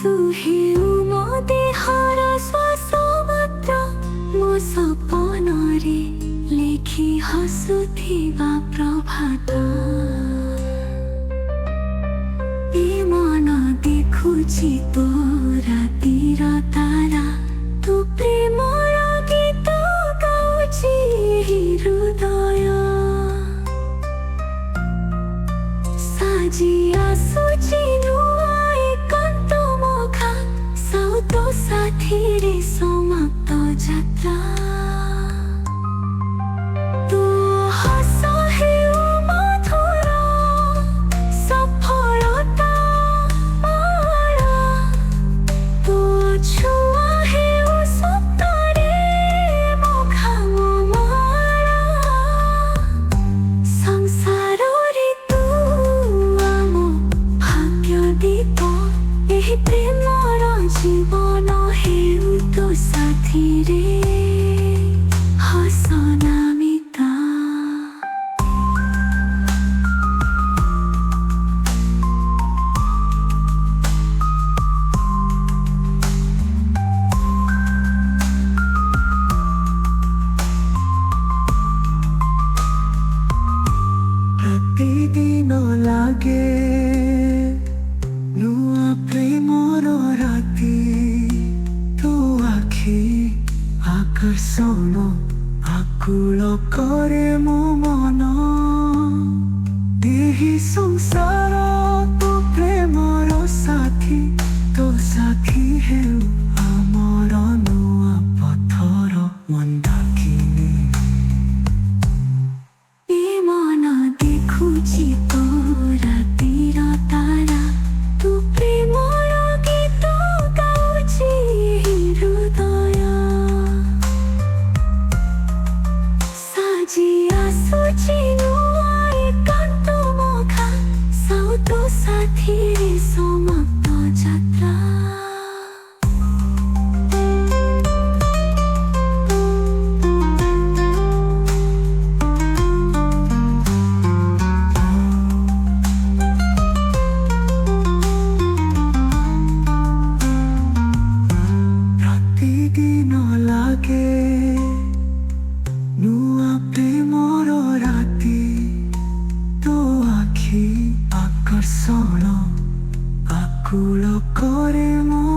तू ही ମୋ ଦେହର ଶ୍ୱାସ ମାତ୍ର ମୋ ସପନରେ ଲେଖି ହସୁଥିବା ପ୍ରଭାତ ଏ ମନ ଦେଖୁଛି ତୋ ରାତିର ତାରା ତୁ ପ୍ରେମର ଗୀତ ଗାଉଛି ହୃଦୟ ସାଜି ଆସୁଛି ନୂଆ ଏକାନ୍ତ ମଖା ସାଉତ ସାଥିରେ ସମାପ୍ତ ଯାତ୍ରା ତୋ ହସ ହେଉ ମଧୁର ସଫଳତା ମାଳା ତୋ ଛୁଆ ହେଉ ସପ୍ତରେ ମଖାମ ମାଳା ସଂସାରରେ ତୁ ଆମ ଭାଗ୍ୟ ଦୀପ ଏହି ପ୍ରେମର ଜୀବନ ହେଉ ତୋ ସାଥିରେ ହସ ନାମିତା ପ୍ରତିଦିନ ଲାଗେ ନୂଆ ପ୍ରେମର ରାତି ତୋ ଆଖି ଆକର୍ଷଣ ଆକୁଳ କରେ ମୋ ମନ ଏହି ସଂସାର ତୋ ପ୍ରେମର ସାଥୀ ତୋ ସାଥୀ ହେଉ ଆମର ନୂଆ ପଥର ମନ୍ଦାକିନୀ ଏ ମନ ଦେଖୁଛି ତୋ ରାତିର ତାରା ତୁ ପ୍ରେମର ଗୀତ ଗାଉଛି ହୃଦୟ ସାଜି ଆସୁଛି ନୂଆ ଏକାନ୍ତ ମଖା ସାଉତ ସାଥିରେ ସମାପ୍ତ ଯାତ୍ରା ପ୍ରତିଦିନ ଲାଗେ ନୂଆ ପ୍ରେମର ରାତି ତୋ ଆଖି ଆକର୍ଷଣ ଆକୁଳ କରେ ମୋ